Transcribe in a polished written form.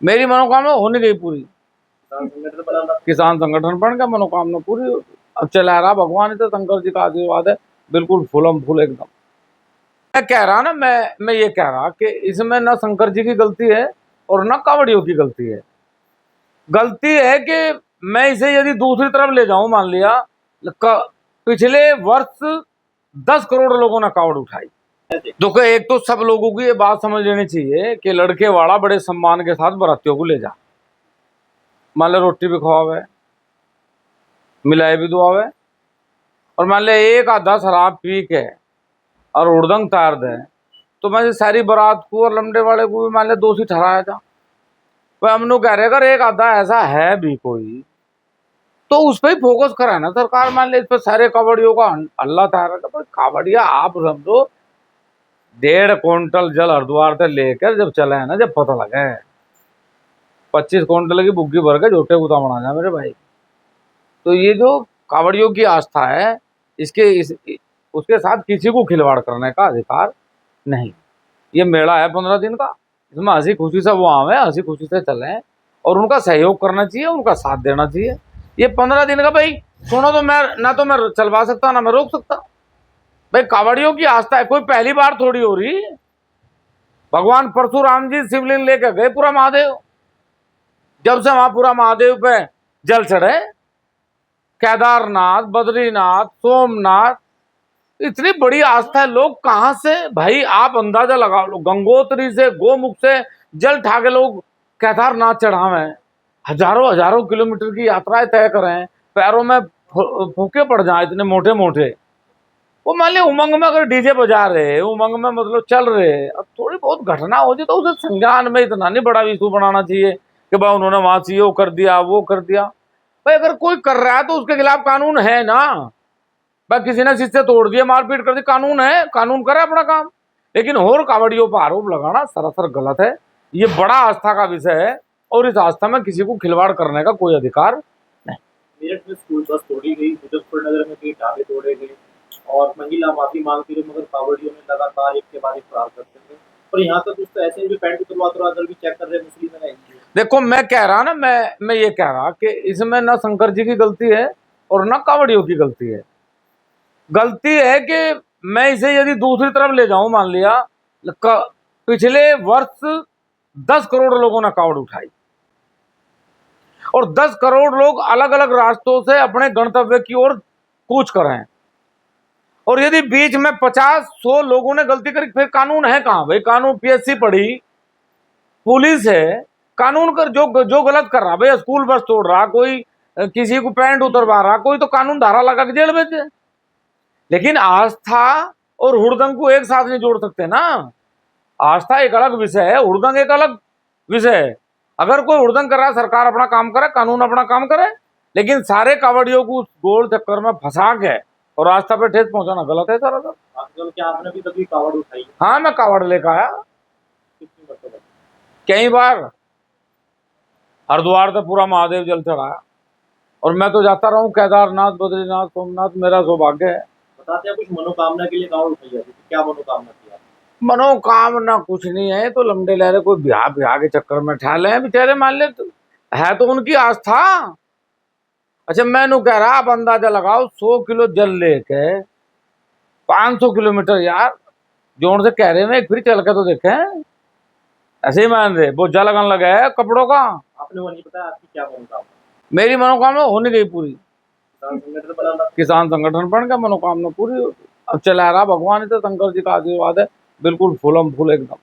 मेरी मनोकामना हो नहीं गई पूरी। किसान संगठन बन गया, मनोकामना पूरी होगी। अब चला रहा भगवान, तो शंकर जी का आशीर्वाद है, बिल्कुल फूलम फूल एकदम। मैं कह रहा ना, मैं ये कह रहा कि इसमें ना शंकर जी की गलती है और ना कावड़ियों की गलती है। गलती है कि मैं इसे यदि दूसरी तरफ ले जाऊं, मान लिया पिछले वर्ष 10 करोड़ लोगों ने कावड़ उठाई। देखो, एक तो सब लोगों की ये बात समझ लेनी चाहिए कि लड़के वाला बड़े सम्मान के साथ बारातियों को ले जा, मान लो रोटी भी खवावे, मिलाई भी दुआवे, और मान लिया एक आधा शराब पी के और उड़दंग तार दे, तो मैं सारी बारात को और लमडे वाले को भी मान लिया दोषी ठहराया था। वह हम लोग कह रहे अगर एक आधा ऐसा है भी कोई, तो उस पर ही फोकस करा ना सरकार। मान लिया इस पर सारे कावड़ियों का अल्लाह तारा, कावड़िया आप समझो 1.5 क्विंटल जल हरिद्वार से लेकर जब चले हैं ना, जब पता लगे 25 क्विंटल की बुग्गी भर के झोटे कुदा बना जाए मेरे भाई। तो ये जो कावड़ियों की आस्था है, उसके साथ किसी को खिलवाड़ करने का अधिकार नहीं। ये मेला है 15 दिन का, इसमें हंसी खुशी से वो आवे, हंसी खुशी से चलें और उनका सहयोग करना चाहिए, उनका साथ देना चाहिए। ये 15 दिन का भाई सुनो, तो मैं ना तो मैं चलवा सकता ना मैं रोक सकता भाई। कावड़ियों की आस्था है, कोई पहली बार थोड़ी हो रही। भगवान परशुराम जी शिवलिंग लेकर गए पूरा महादेव, जब से वहां पूरा महादेव पे जल चढ़े, केदारनाथ, बद्रीनाथ, सोमनाथ, इतनी बड़ी आस्था है। लोग कहां से भाई, आप अंदाजा लगा लो, गंगोत्री से गोमुख से जल ठाके लोग केदारनाथ चढ़ावे, हजारों हजारों किलोमीटर की यात्राएं तय करें, पैरों में फूके पड़ जाए इतने मोटे मोटे। वो मान लिया उमंग में अगर डीजे बजा रहे, उमंग में मतलब चल रहे, अब थोड़ी बहुत घटना होती तो उसे संज्ञान में इतना नहीं बड़ा इशू बनाना चाहिए कि भाई उन्होंने वहां से ये कर दिया वो कर दिया। भाई अगर कोई कर रहा है तो उसके खिलाफ कानून है ना। भाई किसी ने शीशे तोड़ दिए, मारपीट कर दी, कानून है, कानून करे अपना काम। लेकिन और कावड़ियों पर आरोप लगाना सरासर गलत है। ये बड़ा आस्था का विषय है और इस आस्था में किसी को खिलवाड़ करने का कोई अधिकार नहीं। मेरठ में स्कूल बस तोड़ी गई, मुजफ्फरनगर में कई ढाबे तोड़े गए और महिला माफी मांगती रही, मगर कावड़ियों में लगातार एक के बाद एक फरार करते थे। और यहाँ तक कुछ तो ऐसे भी पैंट उतरवा भी चेक कर रहे मुस्लिम है। देखो, मैं कह रहा ना, मैं ये कह रहा कि इसमें ना शंकर जी की गलती है और ना कावड़ियों की गलती है। गलती है कि मैं इसे यदि दूसरी तरफ ले जाऊं, मान लिया पिछले वर्ष 10 करोड़ लोगों ने कावड़ उठाई और 10 करोड़ लोग अलग अलग रास्तों से अपने गंतव्य की ओर कूच कर रहे हैं, और यदि बीच में 50-100 लोगों ने गलती करी, फिर कानून है कहां भाई? कानून पीएससी पढ़ी, पुलिस है, कानून कर जो गलत कर रहा भाई, स्कूल बस तोड़ रहा कोई, किसी को पैंट उतरवा रहा कोई, तो कानून धारा लगा के जेल भेज दे। लेकिन आस्था और हुड़दंग को एक साथ नहीं जोड़ सकते ना। आस्था एक अलग विषय है, हुड़दंग एक अलग विषय है। अगर कोई हुड़दंग कर रहा है, सरकार अपना काम करे, कानून अपना काम करे, लेकिन सारे कावड़ियों को गोल चक्कर में फंसा के और आस्था पे ठेस पहुंचाना गलत है सर। क्या आपने भी कभी कावड़ उठाई? हाँ, मैं कावड़ लेकर आया कितनी मतलब कई बार, हरिद्वार से पूरा महादेव जल चढ़ाया, और मैं तो जाता रहूं केदारनाथ, बद्रीनाथ, सोमनाथ, मेरा सौभाग्य है। बताते हैं कुछ मनोकामना के लिए कावड़ उठाई जाती थी, क्या मनोकामना थी? मनोकामना कुछ नहीं है, तो लमडे लहरे कोई ब्याह के चक्कर में ठहले हैं बेचारे, मान ले, तो है तो उनकी आस्था। अच्छा, मैं नु कह रहा, आप अंदाजा लगाओ, 100 किलो जल लेके 500 किलोमीटर, यार जोर से कह रहे हैं, एक फिर चल के तो देखे, ऐसे ही मान रहे वो जल लगन लगे है कपड़ों का। आपने वो नहीं बताया आपकी क्या मनोकामना? मेरी मनोकामना हो नहीं गई पूरी। किसान संगठन बन गया, मनोकामना पूरी होगी। अब चला रहा भगवान, तो शंकर जी का आशीर्वाद है, बिल्कुल फूलम फूल एकदम।